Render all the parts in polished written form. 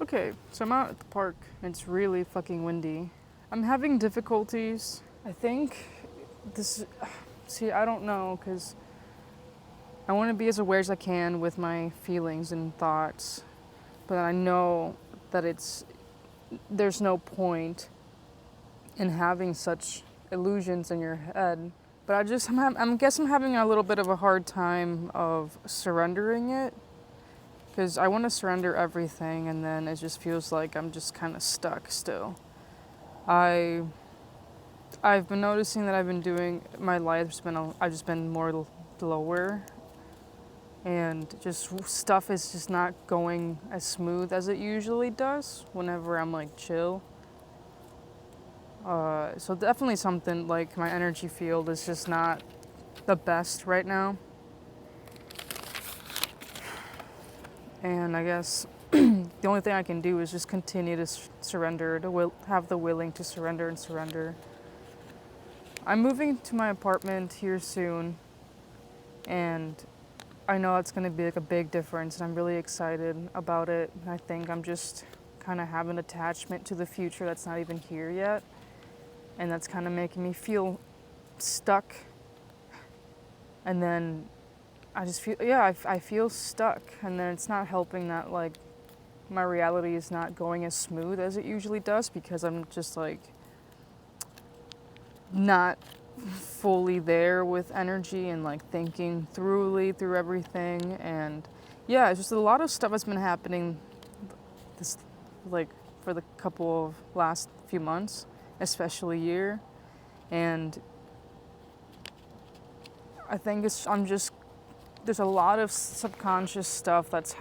Okay, so I'm out at the park and it's really fucking windy. I'm having difficulties. I think this. See, I don't know because I want to be as aware as I can with my feelings and thoughts, but I know that there's no point in having such illusions in your head. But I guess I'm having a little bit of a hard time of surrendering it because I want to surrender everything, and then it just feels like I'm just kind of stuck still. I I've been noticing that I've been doing my life's been I've just been more lower, and just stuff is just not going as smooth as it usually does whenever I'm like chill. So definitely something like my energy field is just not the best right now, and I guess the only thing I can do is just continue to surrender, have the willing to surrender and surrender. I'm moving to my apartment here soon, and I know it's going to be like a big difference, and I'm really excited about it. I think I'm just kind of have an attachment to the future that's not even here yet, and that's kind of making me feel stuck. And then I just feel, yeah, I feel stuck, and then it's not helping that like my reality is not going as smooth as it usually does because I'm just like not fully there with energy and like thinking through everything. And yeah, it's just a lot of stuff that's been happening this like for the couple of last few months, especially year. And I think I'm just there's a lot of subconscious stuff that's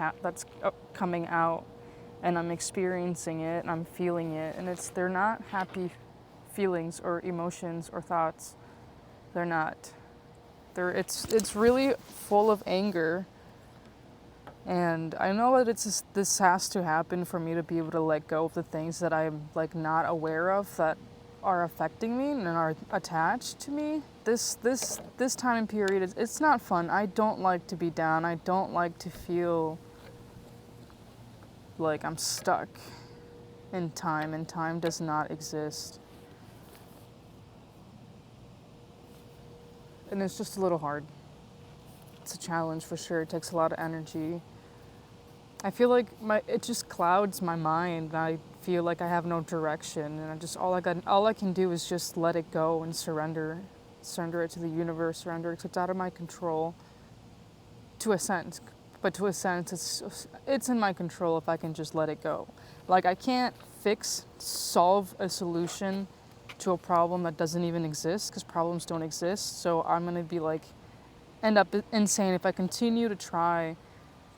coming out, and I'm experiencing it and I'm feeling it, and they're not happy feelings or emotions or thoughts. They're not. It's really full of anger, and I know that this has to happen for me to be able to let go of the things that I'm like not aware of that are affecting me and are attached to me. This time period it's not fun. I don't like to be down. I don't like to feel like I'm stuck in time, and time does not exist. And it's just a little hard. It's a challenge for sure. It takes a lot of energy. I feel like it just clouds my mind. I feel like I have no direction, and all I can do is just let it go and surrender it to the universe, surrender it 'cause it's out of my control, to a sense. But to a sense, it's in my control if I can just let it go. Like I can't solve a solution to a problem that doesn't even exist because problems don't exist. So I'm gonna be like end up insane if I continue to try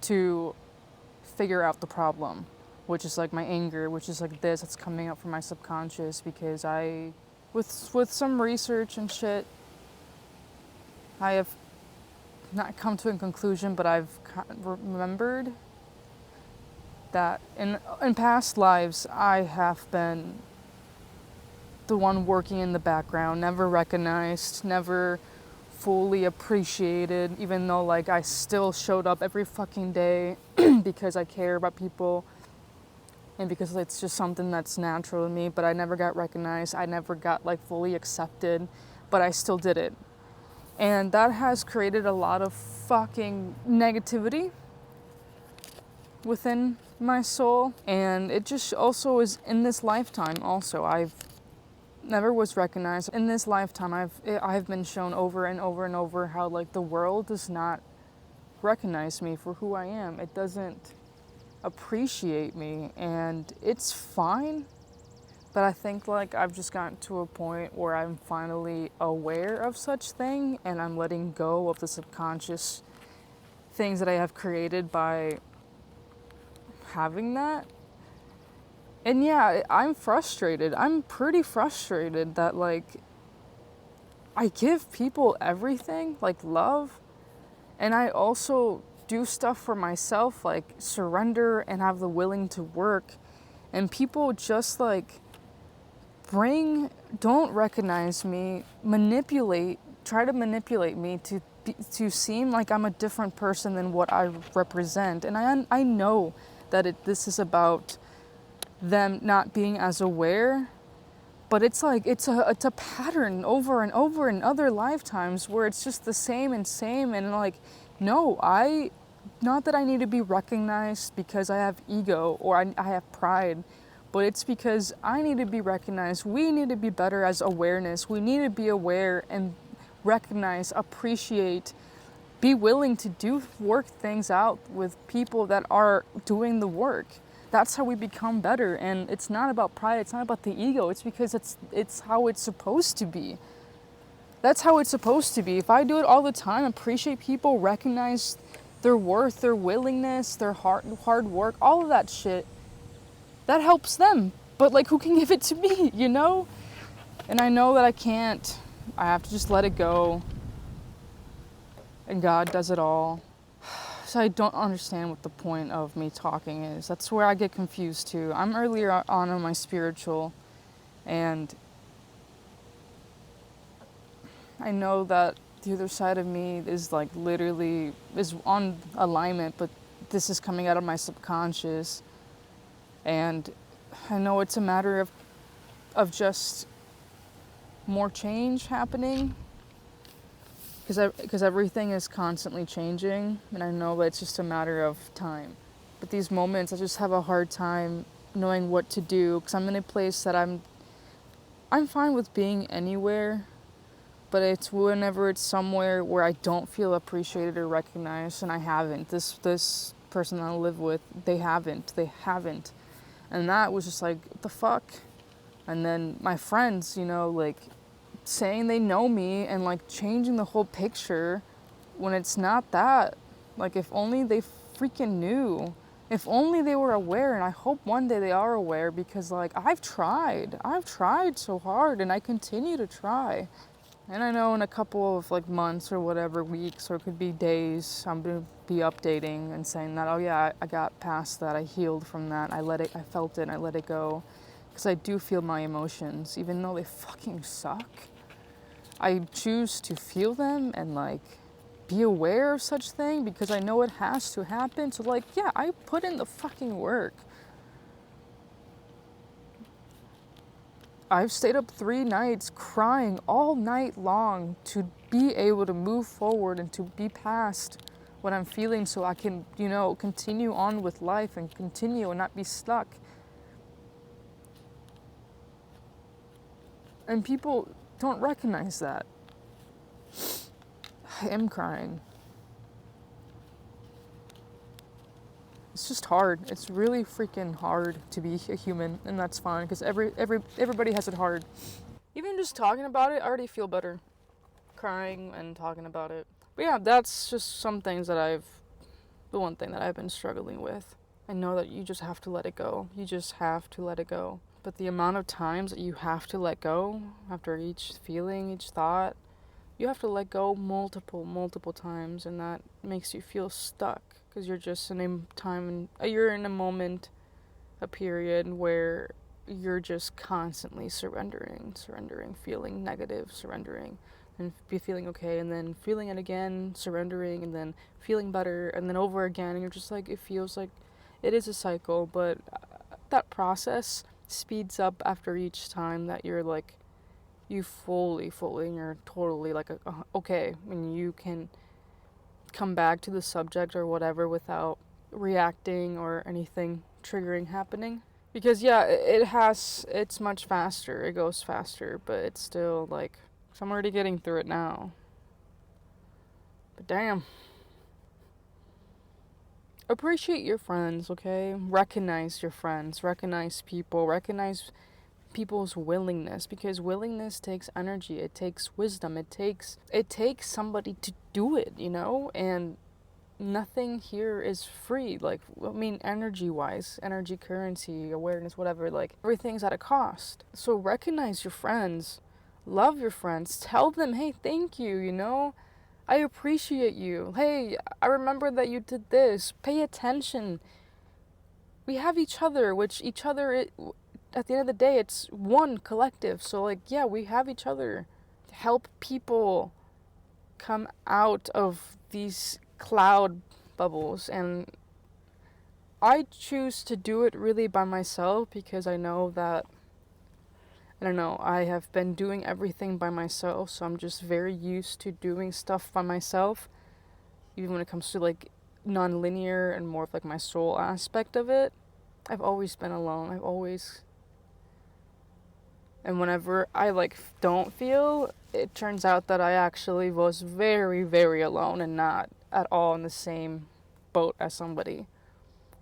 to figure out the problem, which is like my anger, which is like this that's coming up from my subconscious because with some research and shit, I have not come to a conclusion, but I've remembered that in past lives I have been the one working in the background, never recognized, never fully appreciated, even though like I still showed up every fucking day because I care about people and because it's just something that's natural to me, but I never got recognized. I never got like fully accepted, but I still did it. And that has created a lot of fucking negativity within my soul. And it just also is in this lifetime also. I've never was recognized. In this lifetime, I've been shown over and over and over how like the world does not recognize me for who I am. It doesn't appreciate me, and it's fine. But I think like I've just gotten to a point where I'm finally aware of such thing, and I'm letting go of the subconscious things that I have created by having that. And yeah, I'm frustrated. I'm pretty frustrated that like I give people everything, like love, and I also do stuff for myself, like surrender and have the willing to work, and people just like don't recognize me, try to manipulate me to seem like I'm a different person than what I represent. And I know that this is about them not being as aware. But it's like it's a pattern over and over in other lifetimes where it's just the same and same, and like, no, not that I need to be recognized because I have ego or I have pride, but it's because I need to be recognized. We need to be better as awareness. We need to be aware and recognize, appreciate, be willing to work things out with people that are doing the work. That's how we become better. And it's not about pride, it's not about the ego, it's because it's how it's supposed to be. That's how it's supposed to be. If I do it all the time, appreciate people, recognize their worth, their willingness, their hard work, all of that shit, that helps them. But like, who can give it to me, you know? And I know that I can't. I have to just let it go. And God does it all. So I don't understand what the point of me talking is. That's where I get confused too. I'm earlier on in my spiritual, and I know that the other side of me is like literally is on alignment, but this is coming out of my subconscious. And I know it's a matter of just more change happening, because everything is constantly changing, and I know that it's just a matter of time. But these moments, I just have a hard time knowing what to do, because I'm in a place that I'm fine with being anywhere, but it's whenever it's somewhere where I don't feel appreciated or recognized, and I haven't. This person that I live with, they haven't. And that was just like, what the fuck? And then my friends, you know, like, saying they know me and like changing the whole picture when it's not that. Like, if only they freaking knew. If only they were aware, and I hope one day they are aware, because like, I've tried so hard, and I continue to try. And I know in a couple of like months or whatever, weeks, or it could be days, I'm gonna be updating and saying that, oh yeah, I got past that, I healed from that, I felt it, and I let it go. Because I do feel my emotions, even though they fucking suck. I choose to feel them and like be aware of such thing, because I know it has to happen. So like, yeah, I put in the fucking work. I've stayed up 3 nights crying all night long to be able to move forward and to be past what I'm feeling, so I can, you know, continue on with life and continue and not be stuck. And people don't recognize that. I am crying. It's just hard. It's really freaking hard to be a human, and that's fine, because everybody has it hard. Even just talking about it, I already feel better. Crying and talking about it. But yeah, that's just some things that the one thing that I've been struggling with. I know that you just have to let it go. You just have to let it go. But the amount of times that you have to let go after each feeling, each thought, you have to let go multiple times, and that makes you feel stuck, because you're just in a time, you're in a moment, a period where you're just constantly surrendering, feeling negative, surrendering, and be feeling okay, and then feeling it again, surrendering, and then feeling better, and then over again, and you're just like, it feels like it is a cycle, but that process speeds up after each time that you're like, you fully, and you're totally like, okay, when you can come back to the subject or whatever without reacting or anything triggering happening. Because yeah, it's much faster, it goes faster, but it's still like, so I'm already getting through it now. But damn. Appreciate your friends, okay? Recognize your friends, recognize people, recognize people's willingness, because willingness takes energy, it takes wisdom, it takes somebody to do it, you know? And nothing here is free. Like, I mean, energy wise, energy, currency, awareness, whatever, like, everything's at a cost. So recognize your friends, love your friends, tell them, hey, thank you, you know? I appreciate you. Hey, I remember that you did this. Pay attention. We have each other, which each other, at the end of the day, it's one collective. So, like, yeah, we have each other to help people come out of these cloud bubbles and I choose to do it really by myself because I know that, I don't know, I have been doing everything by myself, so I'm just very used to doing stuff by myself, even when it comes to like non-linear and more of like my soul aspect of it. I've always been alone. And whenever I like don't feel, it turns out that I actually was very, very alone and not at all in the same boat as somebody,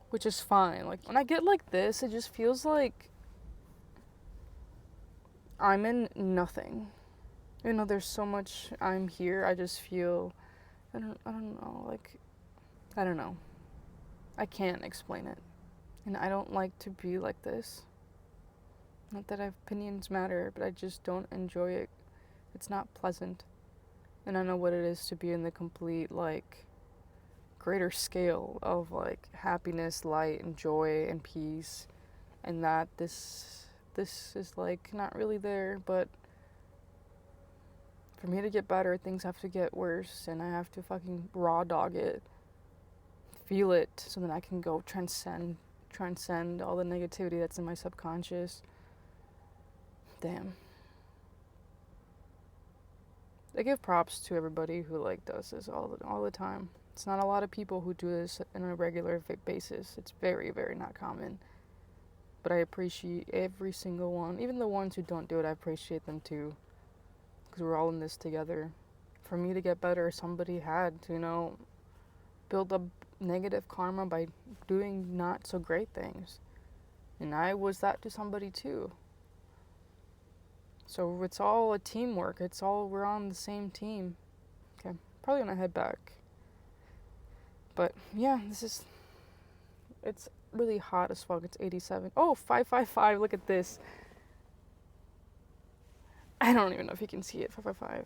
which is fine. Like when I get like this, it just feels like I'm in nothing. Even though there's so much I'm here, I just feel, I don't know, like, I don't know. I can't explain it. And I don't like to be like this. Not that opinions matter, but I just don't enjoy it. It's not pleasant. And I know what it is to be in the complete, like, greater scale of, like, happiness, light, and joy, and peace. And that this is, like, not really there, but for me to get better, things have to get worse, and I have to fucking raw dog it. Feel it, so that I can go transcend all the negativity that's in my subconscious. Damn. I give props to everybody who like does this all the time. It's not a lot of people who do this on a regular basis. It's very, very not common. But I appreciate every single one. Even the ones who don't do it, I appreciate them too. Because we're all in this together. For me to get better, somebody had to, build up negative karma by doing not so great things. And I was that to somebody too. So it's all a teamwork. We're on the same team. Okay, probably gonna head back. But yeah, it's really hot as fuck. It's 87. Oh, 555, look at this. I don't even know if you can see it, 555.